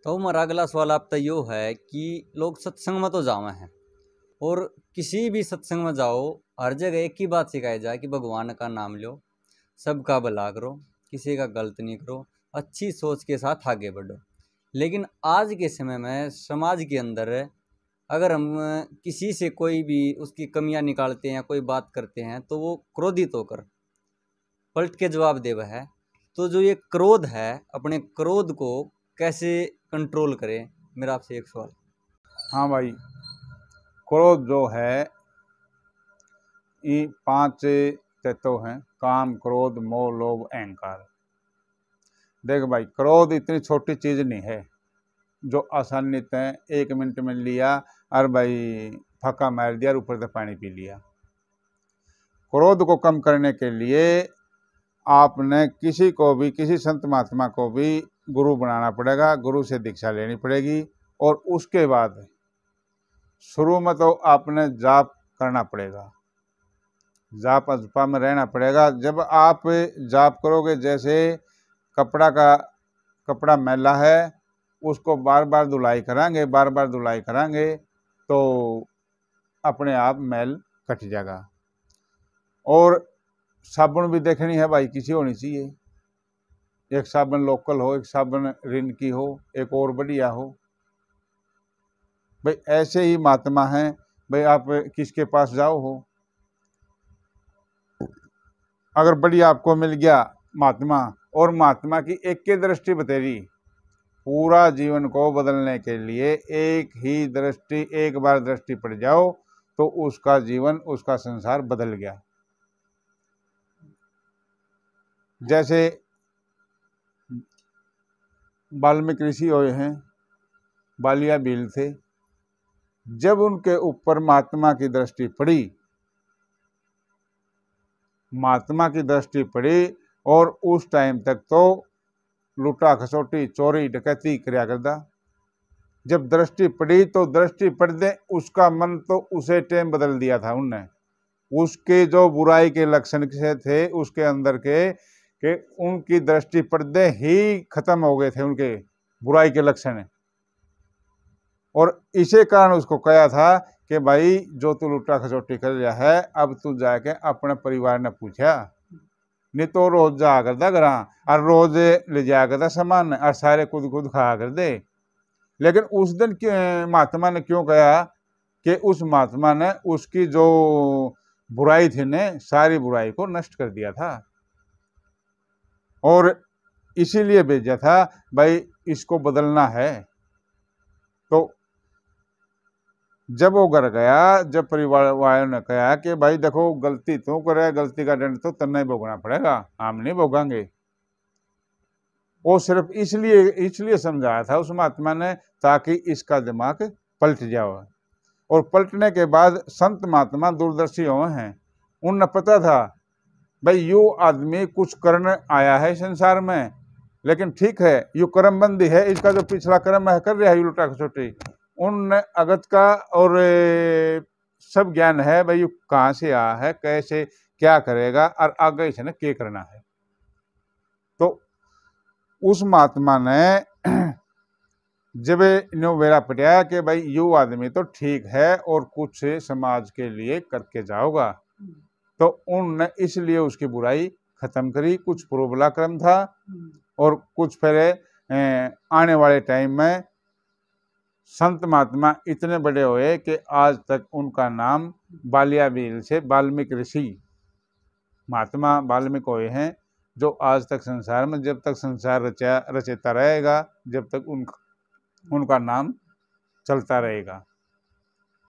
तो हमारा अगला सवाल आप तय है कि लोग सत्संग में तो जावे हैं और किसी भी सत्संग में जाओ, हर जगह एक ही बात सिखाई जाए कि भगवान का नाम लो, सबका भला करो, किसी का गलत नहीं करो, अच्छी सोच के साथ आगे बढ़ो। लेकिन आज के समय में समाज के अंदर अगर हम किसी से कोई भी उसकी कमियां निकालते हैं, कोई बात करते हैं, तो वो क्रोधित होकर पलट के जवाब देवा है। तो जो ये क्रोध है, अपने क्रोध को कैसे कंट्रोल करें, मेरा आपसे एक सवाल। हाँ भाई, क्रोध जो है ये 5 तत्व हैं: काम, क्रोध, मोह, लोभ, अहंकार। देख भाई, क्रोध इतनी छोटी चीज नहीं है जो आसानी से 1 मिनट में लिया और भाई फक्का मार दिया और ऊपर से पानी पी लिया। क्रोध को कम करने के लिए आपने किसी को भी, किसी संत महात्मा को भी गुरु बनाना पड़ेगा, गुरु से दीक्षा लेनी पड़ेगी। और उसके बाद शुरू में तो आपने जाप करना पड़ेगा, जाप अजपा में रहना पड़ेगा। जब आप जाप करोगे, जैसे कपड़ा मैला है उसको बार बार धुलाई कराएंगे, बार बार धुलाई कराएंगे तो अपने आप मैल कट जाएगा। और साबुन भी देखनी है भाई, किसी होनी चाहिए, एक साबुन लोकल हो, एक साबुन रिन की हो, एक और बढ़िया हो। भाई ऐसे ही महात्मा हैं, भाई आप किसके पास जाओ हो, अगर बढ़िया आपको मिल गया महात्मा, और महात्मा की एक की दृष्टि बतेरी, पूरा जीवन को बदलने के लिए एक ही दृष्टि, एक बार दृष्टि पड़ जाओ तो उसका जीवन, उसका संसार बदल गया। जैसे वाल्मीकि ऋषि हुए हैं, बालिया भील थे, जब उनके ऊपर महात्मा की दृष्टि पड़ी, महात्मा की दृष्टि पड़ी, और उस टाइम तक तो लूटा खसोटी, चोरी डकैती करया करदा। जब दृष्टि पड़ी तो दृष्टि पड़ते उसका मन तो उसे टाइम बदल दिया था उनने। उसके जो बुराई के लक्षण से थे उसके अंदर के उनकी दृष्टि पड़ते ही खत्म हो गए थे उनके बुराई के लक्षण। और इसी कारण उसको कहा था कि भाई जो तू लुटा खसोटी कर रहा है, अब तू जाके अपने परिवार ने पूछा, नहीं तो रोज जा करता घरा और रोज ले जाया करता सामान और सारे खुद खाया कर दे। लेकिन उस दिन महात्मा ने क्यों कहा कि उस महात्मा ने उसकी जो बुराई थी ने सारी बुराई को नष्ट कर दिया था, और इसीलिए भेजा था भाई इसको बदलना है। तो जब वो घर गया, जब परिवार वालों ने कहा कि भाई देखो गलती तू करे, गलती का दंड तो तन्ने भोगना पड़ेगा, हम नहीं भोगेंगे। वो सिर्फ इसलिए समझाया था उस महात्मा ने ताकि इसका दिमाग पलट जाओ। और पलटने के बाद संत महात्मा दूरदर्शी हुए हैं, उन्हें पता था भाई यू आदमी कुछ करने आया है संसार में, लेकिन ठीक है यू कर्मबंदी है, इसका जो पिछला कर्म है कर रहा है लुटा खसोटी, उन अगत का और सब ज्ञान है भाई यू कहाँ से आया है, कैसे क्या करेगा और आगे इसे ना क्या करना है। तो उस महात्मा ने जब न्यू वेरा पटिया कि भाई यू आदमी तो ठीक है और कुछ समाज के लिए करके जाओगा, तो उनने इसलिए उसकी बुराई खत्म करी। कुछ पुरोबला क्रम था और कुछ फिर आने वाले टाइम में संत महात्मा इतने बड़े हुए कि आज तक उनका नाम बालिया भील से वाल्मीकि ऋषि महात्मा वाल्मीकि हुए हैं, जो आज तक संसार में, जब तक संसार रचता रहेगा, जब तक उनका नाम चलता रहेगा।